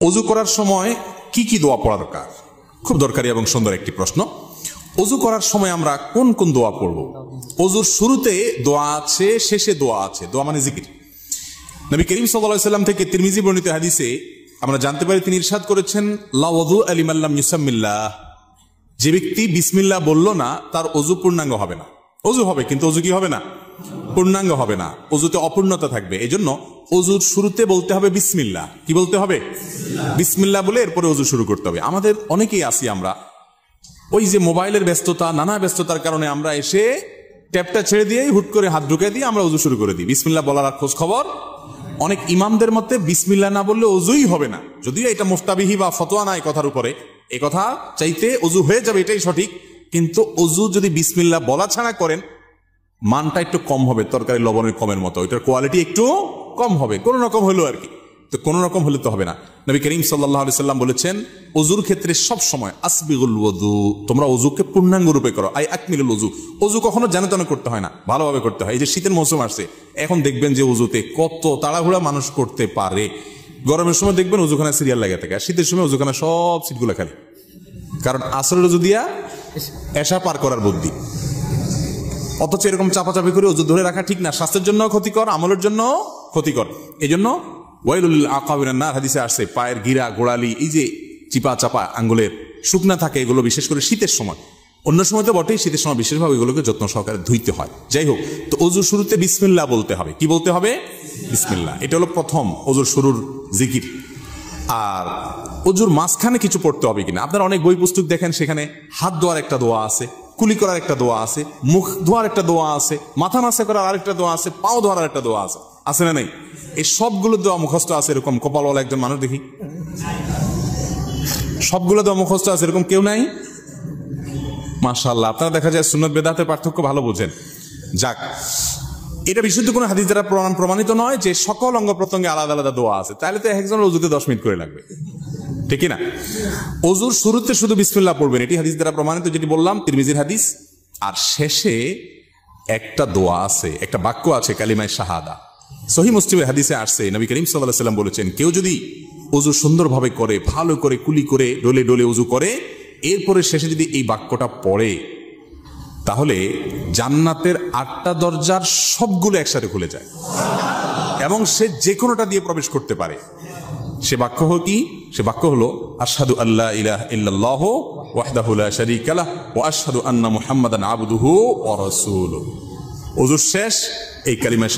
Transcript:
ওযু করার সময় কি কি দোয়া পড়া দরকার? খুব দরকারি এবং সুন্দর একটি প্রশ্ন। ওযু করার সময় আমরা কোন কোন দোয়া পড়ব? ওযুর শুরুতে দোয়া আছে, শেষে দোয়া আছে। দোয়া মানে জিকির। নবী করিম সাল্লাল্লাহু আলাইহি ওয়াসাল্লাম থেকে তিরমিজি বর্ণিত হাদিসে আমরা জানতে পারি, তিনি ইরশাদ করেছেন, লা ওযু লিমান লাম ইউসাম্মিল্লাহ। যে ব্যক্তি বিসমিল্লাহ বলল না, তার ওযু পূর্ণাঙ্গ হবে না। ওযু হবে কিন্তু ওযু কি হবে না? পূর্ণাঙ্গ হবে না, ওযুতে অপূর্ণতা থাকবে। এজন্য ওযুর শুরুতে বলতে হবে বিসমিল্লাহ। কি বলতে হবে? বিসমিল্লাহ বলে এরপরে ওযু শুরু করতে হবে। আমাদের অনেকেই আছি, আমরা ওই যে মোবাইলের ব্যস্ততা, নানা ব্যস্ততার কারণে আমরা এসে ট্যাপটা ছেড়ে দিয়ে হুট করে হাত ঢুকিয়ে দিয়ে আমরা ওযু শুরু করে দিই। বিসমিল্লাহ বলার আর খোঁজ খবর। অনেক ইমামদের মতে বিসমিল্লাহ না বললে ওযুই হবে না। যদিও এটা মুফতাবিহি বা ফতোয়া নাই কথার উপরে, এই কথা চাইতে ওযু হয়ে যাবে এটাই সঠিক, কিন্তু ওযু যদি বিসমিল্লাহ বলা ছাড়া করেন, মানটা একটু কম হবে, তরকারি লবণের কমের মতো, এটার কোয়ালিটি একটু কম হবে, কোন রকম হলো আর কি। তো কোন রকম হলে তো হবে না। নবী করিম সাল্লাল্লাহু আলাইহি সাল্লাম বলেছেন, ওযুর ক্ষেত্রে সব সময় আসবিগুল ওযু, তোমরা ওযুকে পূর্ণাঙ্গ রূপে করো। আই আকমিলুল ওযু। ওযু কখনো জানাতনা করতে হয় না, ভালোভাবে করতে হয়। এই যে শীতের মৌসুম আসছে, এখন দেখবেন যে ওযুতে কত তাড়াহুড়া মানুষ করতে পারে। গরমের সময় দেখবেন ওযুখানা সিরিয়াল লাগে থাকে, আর শীতের সময় ওযুখানা সব সিটগুলো খালি, কারণ আসরের ওযু দিয়া এশা পার করার বুদ্ধি। অথচ এরকম চাপাচাপি করে ওযু ধরে রাখা ঠিক না, স্বাস্থ্যের জন্য ক্ষতিকর, আমলের জন্য ক্ষতিকর। এই জন্য ওয়াইলুল আকাবিন নার হাদিসে আসছে, পায়ের গিরা গোড়ালি এই যে চিপা চাপা আঙ্গুলের শুকনা থাকে, এগুলো বিশেষ করে শীতের সময়, অন্য সময় তো বটেই, শীতের সময় বিশেষভাবে এগুলোকে যত্ন সহকারে ধুইতে হয়। যাই হোক, তো ওযুর শুরুতে বিসমিল্লাহ বলতে হবে। কি বলতে হবে? বিসমিল্লাহ। এটা হলো প্রথম ওযুর শুরুর জিকির। আর ওযুর মাঝখানে কিছু পড়তে হবে কিনা, আপনারা অনেক বই পুস্তক দেখেন, সেখানে হাত ধোয়ার একটা দোয়া আছে, কুলি করার একটা দোয়া আছে, মুখ ধোয়ার একটা দোয়া আছে, মাথা নাসা করার আরেকটা দোয়া আছে, পাও ধোয়ার একটা দোয়া আছে, আছে না নেই? এই সবগুলো দোয়া মুখস্থ আছে এরকম কপালওয়ালা একজন মানুষ দেখি? সবগুলো দোয়া মুখস্থ আছে এরকম কেউ নাই? মাশাআল্লাহ, আপনারা দেখা যায় সুন্নাত বেদাতের পার্থক্য ভালো বোঝেন। যাক, এটা বিশুদ্ধ কোনো হাদিস দ্বারা প্রমাণিত নয় যে সকল অঙ্গ প্রত্যঙ্গে আলাদা আলাদা দোয়া আছে, তাহলে তো একজনের ওযুতে 10 মিনিট করে লাগবে, ঠিক না? ওযুর শুরুতে শুধু বিসমিল্লাহ পড়বেন, এটি হাদিস দ্বারা প্রমাণিত, যেটি বললাম তিরমিজির হাদিস। আর শেষে একটা দোয়া আছে, একটা বাক্য আছে, কালিমায়ে শাহাদা। সহিহ মুসলিমের হাদিসে আসছে, নবী করিম সাল্লাল্লাহু আলাইহি ওয়াসাল্লাম বলেছেন, কেউ যদি ওযু সুন্দরভাবে করে, ভালো করে কুলি করে, ডলে ডলে ওযু করে, এরপরে শেষে যদি এই বাক্যটা পড়ে, তাহলে জান্নাতের 8টা দরজার সবগুলো একসাথে খুলে যায় এবং সে যে কোনোটা দিয়ে প্রবেশ করতে পারে। সে বাক্য হলো কি? সে বাক্য হলো, আশহাদু আল্লা ইলাহা ইল্লাল্লাহু ওয়াহদাহু লা শারীকা লাহু ওয়া আশহাদু আন্না মুহাম্মাদান আবদুহু ওয়া রাসূলুহু। ওযু শেষ এই কালিমা